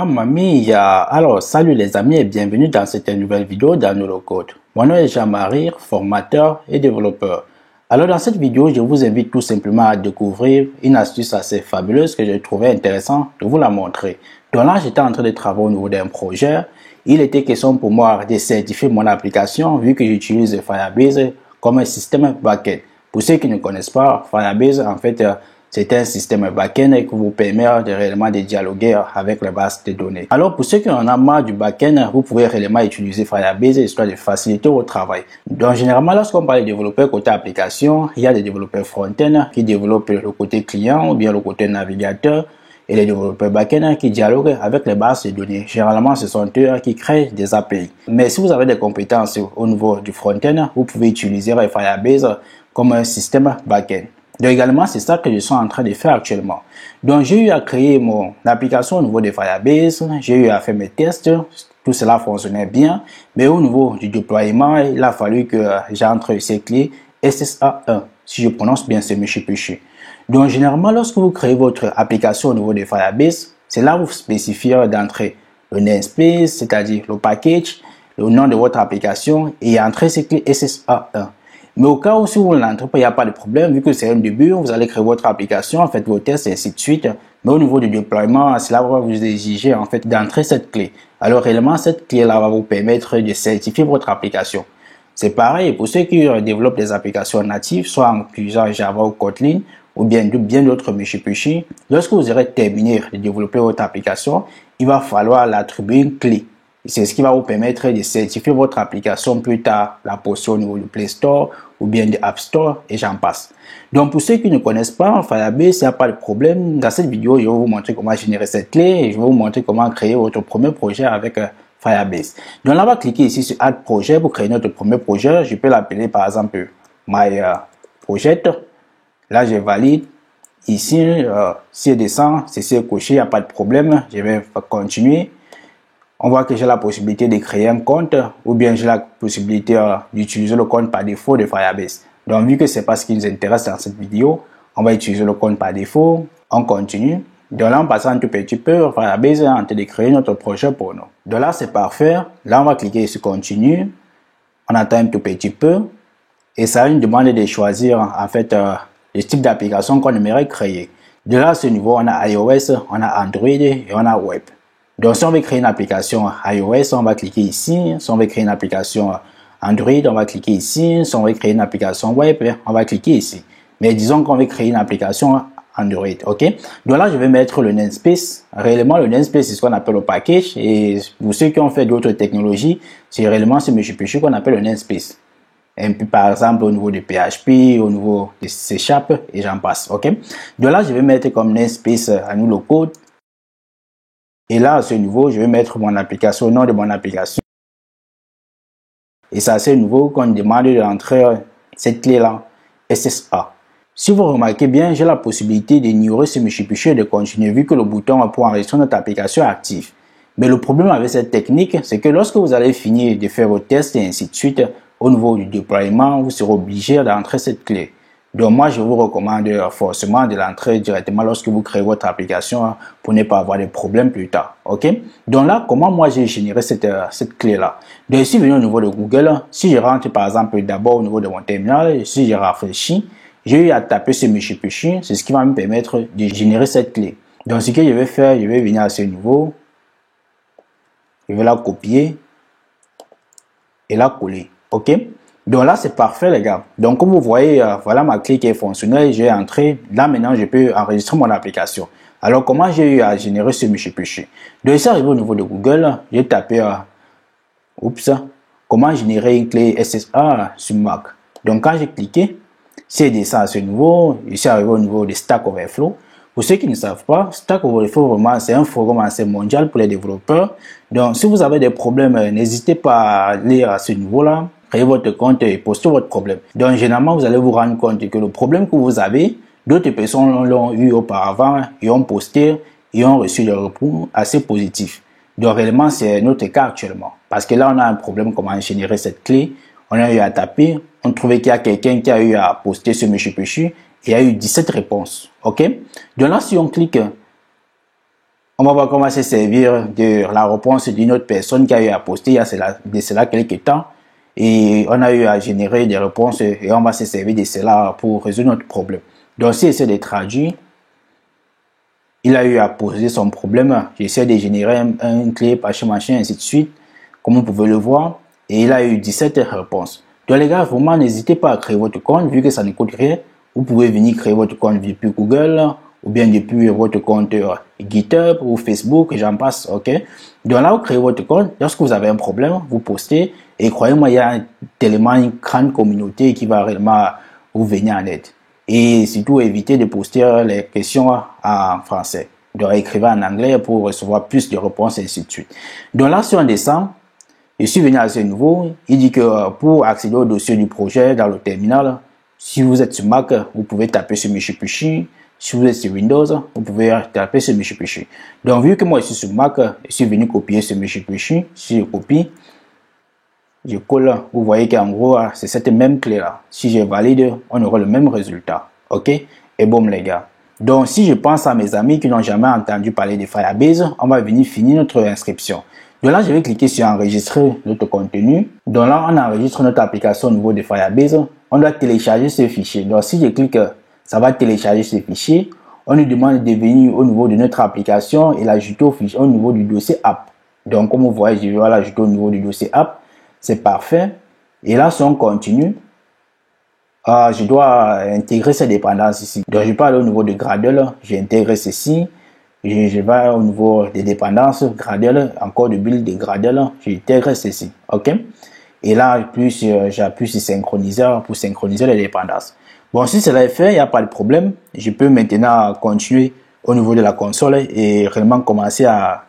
Mamma mia! Alors, salut les amis et bienvenue dans cette nouvelle vidéo dans NeuroCode. Mon nom est Jean-Marie, formateur et développeur. Alors, dans cette vidéo, je vous invite tout simplement à découvrir une astuce assez fabuleuse que j'ai trouvé intéressant de vous la montrer. Donc là, j'étais en train de travailler au niveau d'un projet. Il était question pour moi de certifier mon application vu que j'utilise Firebase comme un système backend. Pour ceux qui ne connaissent pas, Firebase, en fait, c'est un système back-end qui vous permet réellement de dialoguer avec les bases de données. Alors, pour ceux qui en ont marre du back-end, vous pouvez réellement utiliser Firebase histoire de faciliter votre travail. Donc, généralement, lorsqu'on parle de développeurs côté application, il y a des développeurs front-end qui développent le côté client ou bien le côté navigateur et les développeurs back-end qui dialoguent avec les bases de données. Généralement, ce sont eux qui créent des API. Mais si vous avez des compétences au niveau du front-end, vous pouvez utiliser Firebase comme un système back-end. Donc également, c'est ça que je suis en train de faire actuellement. Donc j'ai eu à créer mon application au niveau de Firebase, j'ai eu à faire mes tests, tout cela fonctionnait bien, mais au niveau du déploiement, il a fallu que j'entre ces clés SSA1, si je prononce bien ce Michipichi. Donc généralement, lorsque vous créez votre application au niveau de Firebase, c'est là où vous spécifiez d'entrer le namespace, c'est-à-dire le package, le nom de votre application et entrer ces clés SSA1. Mais au cas où si vous ne l'entrez pas, il n'y a pas de problème, vu que c'est un début, vous allez créer votre application, faites vos tests et ainsi de suite. Mais au niveau du déploiement, cela va vous exiger en fait d'entrer cette clé. Alors réellement, cette clé-là va vous permettre de certifier votre application. C'est pareil pour ceux qui développent des applications natives, soit en utilisant Java ou Kotlin, ou bien d'autres Michipichi. Lorsque vous aurez terminé de développer votre application, il va falloir l'attribuer une clé. C'est ce qui va vous permettre de certifier votre application plus tard, la poster au niveau du Play Store ou bien du App Store et j'en passe. Donc pour ceux qui ne connaissent pas Firebase, il n'y a pas de problème. Dans cette vidéo, je vais vous montrer comment générer cette clé et je vais vous montrer comment créer votre premier projet avec Firebase. Donc là, on va cliquer ici sur Add Projet pour créer notre premier projet. Je peux l'appeler par exemple My Project. Là, je valide. Ici, si je descends, c'est coché, il n'y a pas de problème. Je vais continuer. On voit que j'ai la possibilité de créer un compte ou bien j'ai la possibilité d'utiliser le compte par défaut de Firebase. Donc, vu que c'est pas ce qui nous intéresse dans cette vidéo, on va utiliser le compte par défaut. On continue. Donc là, en passant un tout petit peu, Firebase est en train de créer notre projet pour nous. Donc là, c'est parfait. Là, on va cliquer sur Continue. On attend un tout petit peu. Et ça nous demande de choisir en fait le type d'application qu'on aimerait créer. De là, à ce niveau, on a iOS, on a Android et on a Web. Donc, si on veut créer une application iOS, on va cliquer ici. Si on veut créer une application Android, on va cliquer ici. Si on veut créer une application web, on va cliquer ici. Mais disons qu'on veut créer une application Android, ok? Donc là, je vais mettre le namespace. Réellement, le namespace, c'est ce qu'on appelle le package. Et pour ceux qui ont fait d'autres technologies, c'est réellement ce Michipichi qu'on appelle le namespace. Et puis, par exemple, au niveau de PHP, au niveau de C# et j'en passe, ok? Donc là, je vais mettre comme namespace à nous le code. Et là, à ce niveau, je vais mettre mon application, le nom de mon application. Et c'est à ce niveau qu'on demande d'entrer cette clé-là, SSA. Si vous remarquez bien, j'ai la possibilité d'ignorer ce Michipichi et de continuer vu que le bouton pour enregistrer notre application est actif. Mais le problème avec cette technique, c'est que lorsque vous allez finir de faire vos tests et ainsi de suite, au niveau du déploiement, vous serez obligé d'entrer cette clé. Donc moi, je vous recommande forcément de l'entrer directement lorsque vous créez votre application pour ne pas avoir de problèmes plus tard. Ok? Donc là, comment moi j'ai généré cette clé-là? Donc ici, venu au niveau de Google, si je rentre par exemple d'abord au niveau de mon terminal, si je rafraîchis, j'ai eu à taper ce Michipichi, c'est ce qui va me permettre de générer cette clé. Donc ce que je vais faire, je vais venir à ce niveau, je vais la copier et la coller. Ok? Donc là, c'est parfait, les gars. Donc, comme vous voyez, voilà ma clé qui est fonctionnelle. J'ai entré. Là, maintenant, je peux enregistrer mon application. Alors, comment j'ai eu à générer ce Michipichi? Donc, ici, arrivé au niveau de Google, j'ai tapé, comment générer une clé SSA sur Mac. Donc, quand j'ai cliqué, c'est descend à ce niveau. Ici, arrivé au niveau de Stack Overflow. Pour ceux qui ne savent pas, Stack Overflow, vraiment, c'est un forum assez mondial pour les développeurs. Donc, si vous avez des problèmes, n'hésitez pas à aller à ce niveau-là. Créez votre compte et postez votre problème. Donc, généralement, vous allez vous rendre compte que le problème que vous avez, d'autres personnes l'ont eu auparavant et ont posté et ont reçu des réponses assez positifs. Donc, réellement, c'est notre cas actuellement. Parce que là, on a un problème comment générer cette clé. On a eu à taper. On trouvait qu'il y a quelqu'un qui a eu à poster ce Michipichi et il y a eu 17 réponses. OK? Donc là, si on clique On va voir comment se servir de la réponse d'une autre personne qui a eu à poster il y a cela quelques temps. Et on a eu à générer des réponses et on va se servir de cela pour résoudre notre problème. Donc, si j'essaie de traduire, il a eu à poser son problème. J'essaie de générer un clip, machin, ainsi de suite, comme vous pouvez le voir. Et il a eu 17 réponses. Donc, les gars, vraiment, n'hésitez pas à créer votre compte, vu que ça ne coûte rien. Vous pouvez venir créer votre compte depuis Google, ou bien depuis votre compte GitHub ou Facebook, et j'en passe, ok? Donc là, vous créez votre compte. Lorsque vous avez un problème, vous postez. Et croyez-moi, il y a tellement une grande communauté qui va réellement vous venir en aide. Et surtout, évitez de poster les questions en français. Donc, écrivez en anglais pour recevoir plus de réponses et ainsi de suite. Donc là, si on descend, je suis venu à ce niveau. Il dit que pour accéder au dossier du projet dans le terminal, si vous êtes sur Mac, vous pouvez taper sur Mishipishi. Si vous êtes sur Windows, vous pouvez taper sur Mishipishi. Donc, vu que moi, je suis sur Mac, je suis venu copier ce Mishipishi. Si je copie, je colle, vous voyez qu'en gros, c'est cette même clé-là. Si je valide, on aura le même résultat. OK? Et boum, les gars. Donc, si je pense à mes amis qui n'ont jamais entendu parler de Firebase, on va venir finir notre inscription. Donc là, je vais cliquer sur enregistrer notre contenu. Donc là, on enregistre notre application au niveau de Firebase. On doit télécharger ce fichier. Donc, si je clique, ça va télécharger ce fichier. On nous demande de venir au niveau de notre application et l'ajouter au niveau du dossier app. Donc, comme vous voyez, je vais l'ajouter au niveau du dossier app. C'est parfait. Et là, si on continue, je dois intégrer ces dépendances ici. Donc, je peux aller au niveau de Gradle. J'intègre ceci. Je vais au niveau des dépendances, Gradle, encore de build de Gradle. J'intègre ceci. OK? Et là, j'appuie sur synchroniser pour synchroniser les dépendances. Bon, si cela est fait, il n'y a pas de problème. Je peux maintenant continuer au niveau de la console et réellement commencer à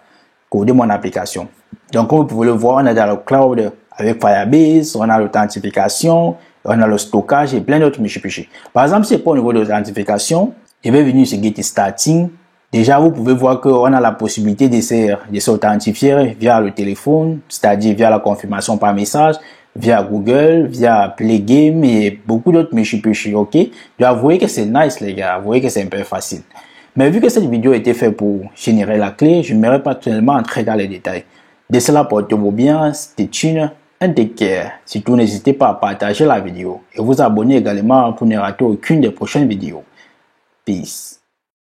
coder mon application. Donc, comme vous pouvez le voir, on est dans le cloud avec Firebase, on a l'authentification, on a le stockage et plein d'autres Mishipishi. Par exemple, si c'est pas au niveau de l'authentification, je vais venir sur Get Starting. Déjà, vous pouvez voir qu'on a la possibilité de s'authentifier via le téléphone, c'est-à-dire via la confirmation par message, via Google, via Play Game et beaucoup d'autres Mishipishi, ok? Donc, vous voyez que c'est nice, les gars. Vous voyez que c'est un peu facile. Mais vu que cette vidéo a été faite pour générer la clé, je n'aimerais pas tellement entrer dans les détails. De cela, portez-vous bien, c'était une take care. Surtout, n'hésitez pas à partager la vidéo et vous abonner également pour ne rater aucune des prochaines vidéos. Peace.